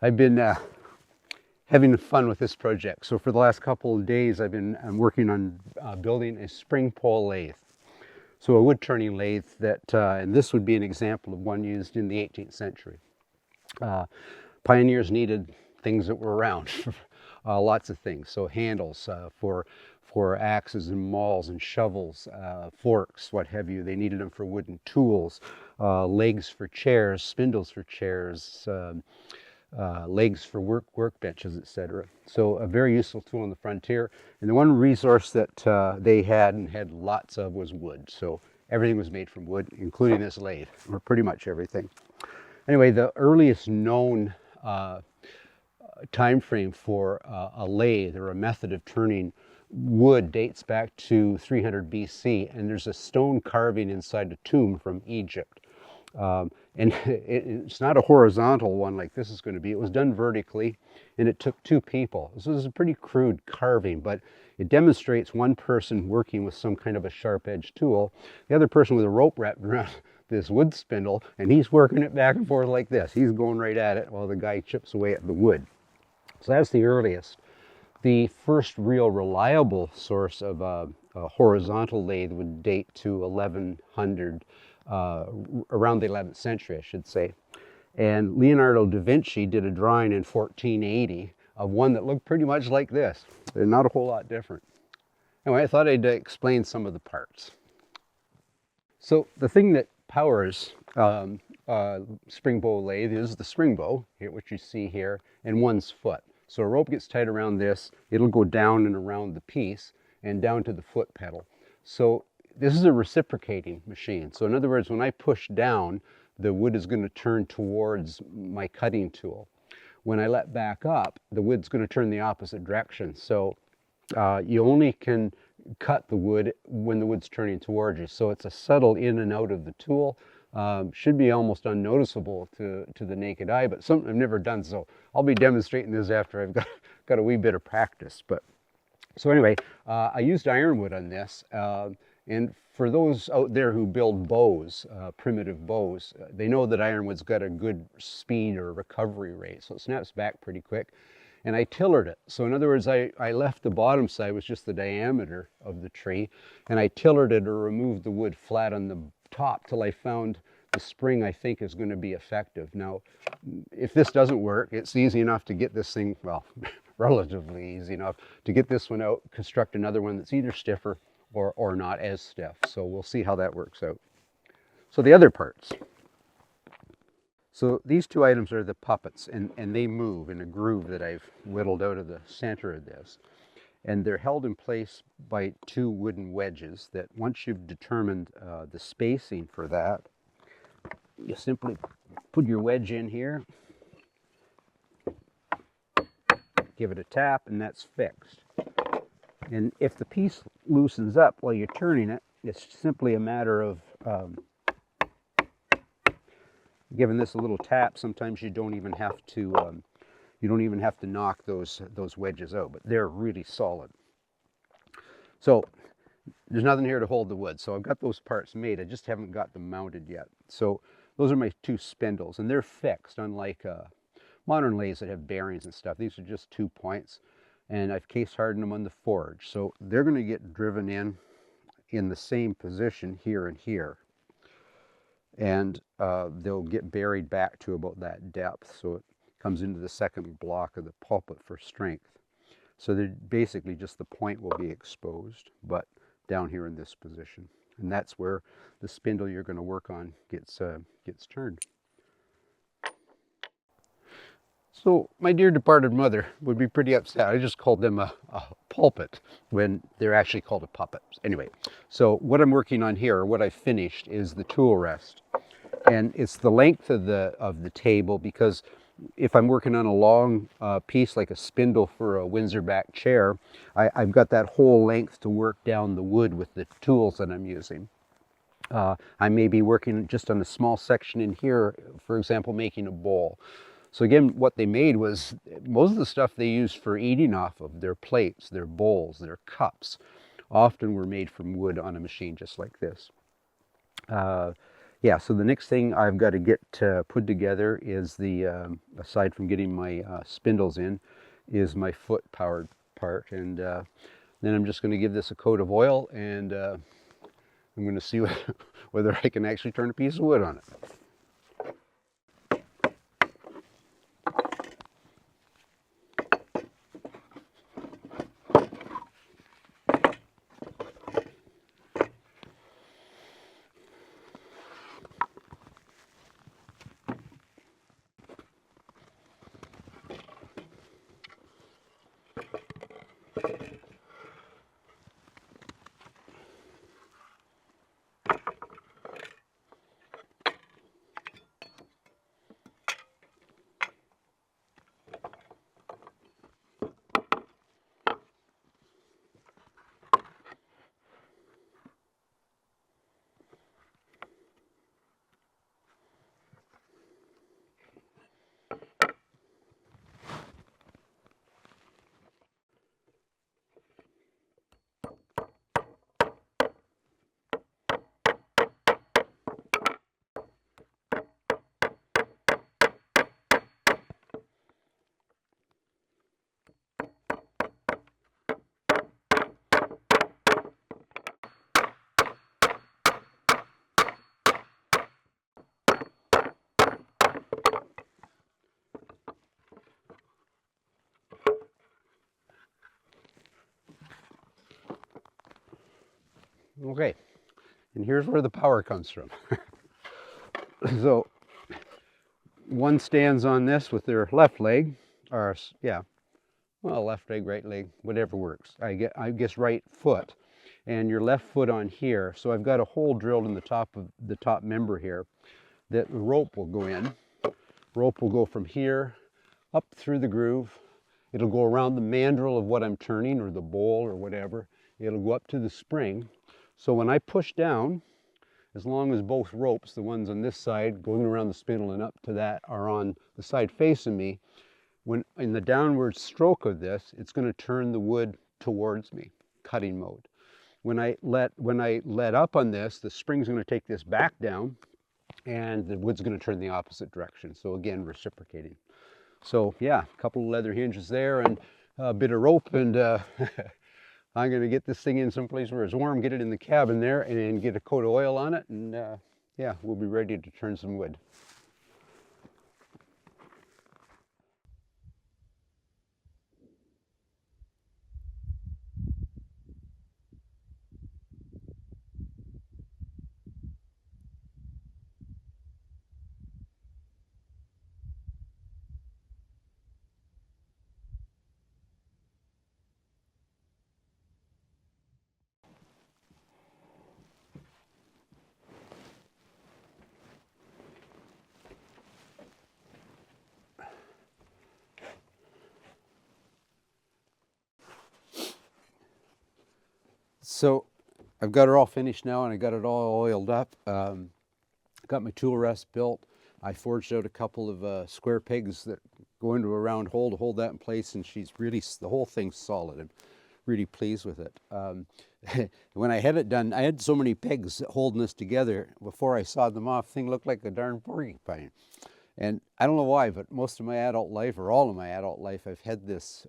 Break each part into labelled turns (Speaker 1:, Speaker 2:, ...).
Speaker 1: I've been having fun with this project. So for the last couple of days, I'm working on building a spring pole lathe. So a wood turning lathe that, and this would be an example of one used in the 18th century. Pioneers needed things that were around, lots of things. So handles for axes and mauls and shovels, forks, what have you. They needed them for wooden tools, legs for chairs, spindles for chairs, legs for workbenches, etc. So a very useful tool on the frontier. And the one resource that they had lots of was wood. So everything was made from wood, including this lathe, or pretty much everything. Anyway, the earliest known time frame for a lathe or a method of turning wood dates back to 300 BC, and there's a stone carving inside a tomb from Egypt. And it's not a horizontal one like this is going to be. It was done vertically, and it took two people. This is a pretty crude carving, but it demonstrates one person working with some kind of a sharp-edged tool, the other person with a rope wrapped around this wood spindle, and he's working it back and forth like this. He's going right at it while the guy chips away at the wood. So that's the earliest. The first real reliable source of a horizontal lathe would date to 1100, around the 11th century, I should say. And Leonardo da Vinci did a drawing in 1480 of one that looked pretty much like this. They're not a whole lot different. Anyway, I thought I'd explain some of the parts. So the thing that powers spring bow lathe is the spring bow, which you see here, and one's foot. So a rope gets tied around this, it'll go down and around the piece and down to the foot pedal. So this is a reciprocating machine. So in other words, when I push down, the wood is going to turn towards my cutting tool. When I let back up, the wood's going to turn the opposite direction. So you only can cut the wood when the wood's turning towards you. So it's a subtle in and out of the tool. Should be almost unnoticeable to the naked eye, but something I've never done, so I'll be demonstrating this after I've got a wee bit of practice. But so anyway, I used ironwood on this, and for those out there who build bows, primitive bows, they know that ironwood's got a good speed or recovery rate, so it snaps back pretty quick. And I tillered it. So in other words, I left the bottom side was just the diameter of the tree, and I tillered it or removed the wood flat on the top till I found the spring I think is going to be effective. Now, if this doesn't work, it's easy enough to get this thing, well, relatively easy enough to get this one out, construct another one that's either stiffer or not as stiff. So we'll see how that works out. So the other parts. So these two items are the puppets, and they move in a groove that I've whittled out of the center of this. And they're held in place by two wooden wedges that once you've determined the spacing for that, you simply put your wedge in here, give it a tap, and that's fixed. And if the piece loosens up while you're turning it, it's simply a matter of giving this a little tap. Sometimes you don't even have to knock those wedges out, but they're really solid. So there's nothing here to hold the wood. So I've got those parts made. I just haven't got them mounted yet. So those are my two spindles, and they're fixed, unlike modern lathes that have bearings and stuff. These are just 2 points, and I've case hardened them on the forge. So they're going to get driven in the same position here and here. And they'll get buried back to about that depth, so it comes into the second block of the pulpit for strength. So they're basically just the point will be exposed, but down here in this position. And that's where the spindle you're going to work on gets turned. So my dear departed mother would be pretty upset. I just called them a pulpit when they're actually called a puppet. Anyway, so what I'm working on here, or what I finished, is the tool rest. And it's the length of the table, because if I'm working on a long piece like a spindle for a Windsor back chair, I've got that whole length to work down the wood with the tools that I'm using. I may be working just on a small section in here, for example, making a bowl. So again, what they made was, most of the stuff they used for eating off of, their plates, their bowls, their cups, often were made from wood on a machine just like this. Yeah, so the next thing I've got to get put together is aside from getting my spindles in, is my foot powered part. And then I'm just going to give this a coat of oil, and I'm going to see whether I can actually turn a piece of wood on it. Okay, and here's where the power comes from. So one stands on this with their left leg, or yeah, well, left leg, right leg, whatever works. I guess right foot, and your left foot on here. So I've got a hole drilled in the top of the top member here that the rope will go in. Rope will go from here up through the groove. It'll go around the mandrel of what I'm turning, or the bowl or whatever. It'll go up to the spring. So when I push down, as long as both ropes, the ones on this side going around the spindle and up to that, are on the side facing me, when in the downward stroke of this, it's going to turn the wood towards me, cutting mode. When I let up on this, the spring's going to take this back down, and the wood's going to turn the opposite direction. So again, reciprocating. So yeah, a couple of leather hinges there and a bit of rope, and I'm going to get this thing in someplace where it's warm, get it in the cabin there, and get a coat of oil on it, and yeah, we'll be ready to turn some wood. So I've got it all finished now, and I got it all oiled up. Got my tool rest built. I forged out a couple of square pegs that go into a round hole to hold that in place, and the whole thing's solid. I'm really pleased with it. When I had it done, I had so many pegs holding this together. Before I sawed them off, the thing looked like a darn porcupine. And I don't know why, but most of my adult life, or all of my adult life, I've had this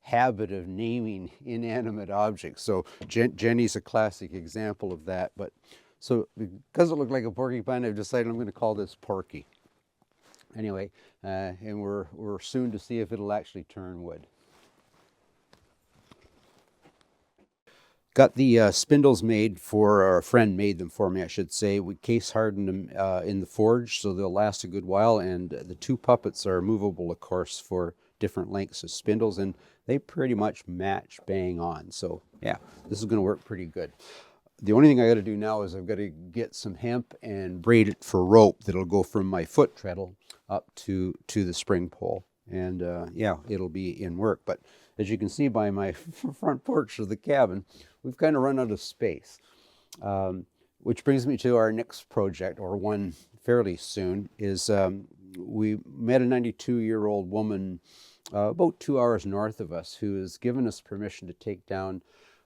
Speaker 1: habit of naming inanimate objects. So Jenny's a classic example of that. But so because it looked like a porcupine, I've decided I'm going to call this Porky. Anyway, and we're soon to see if it'll actually turn wood. Got the spindles made or a friend made them for me, I should say. We case hardened them in the forge, so they'll last a good while. And the two puppets are movable, of course, for different lengths of spindles, and they pretty much match bang on. So yeah, this is going to work pretty good. The only thing I got to do now is I've got to get some hemp and braid it for rope that'll go from my foot treadle up to the spring pole. And yeah, it'll be in work. But as you can see by my front porch of the cabin, we've kind of run out of space. Which brings me to our next project, or one fairly soon, is we met a 92-year-old woman about 2 hours north of us who has given us permission to take down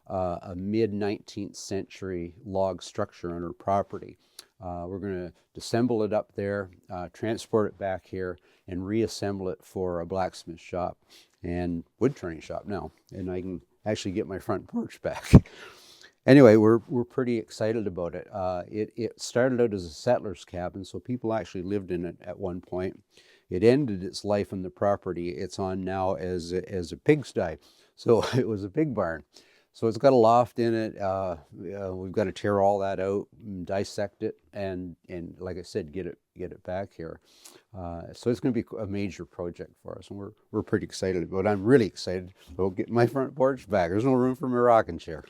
Speaker 1: a mid-19th century log structure on her property. We're going to disassemble it up there, transport it back here, and reassemble it for a blacksmith shop and wood turning shop now. And I can actually get my front porch back. Anyway, we're pretty excited about it. It started out as a settler's cabin, so people actually lived in it at one point. It ended its life on the property it's on now as a pigsty. So it was a pig barn. So it's got a loft in it. We've got to tear all that out, and dissect it, and like I said, get it back here. So it's going to be a major project for us, and we're pretty excited about it. I'm really excited about getting my front porch back. There's no room for my rocking chair.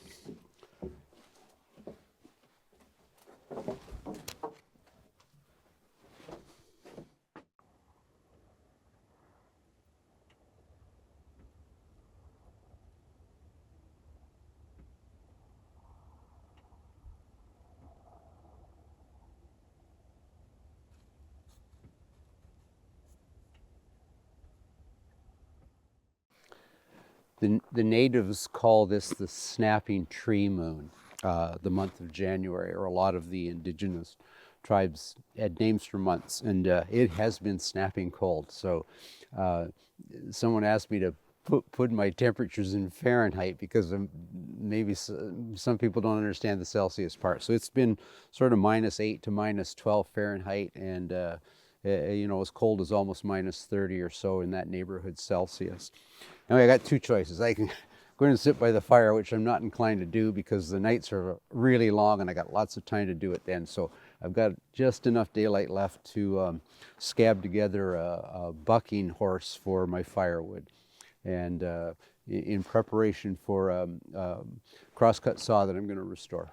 Speaker 1: The natives call this the snapping tree moon, the month of January, or a lot of the indigenous tribes had names for months, and it has been snapping cold. So someone asked me to put my temperatures in Fahrenheit because maybe some people don't understand the Celsius part. So it's been sort of -8 to -12 Fahrenheit, and you know, as cold as almost -30 or so in that neighborhood Celsius. Now I got two choices. I can go in and sit by the fire, which I'm not inclined to do because the nights are really long and I got lots of time to do it then. So I've got just enough daylight left to scab together a bucking horse for my firewood, and in preparation for a crosscut saw that I'm going to restore.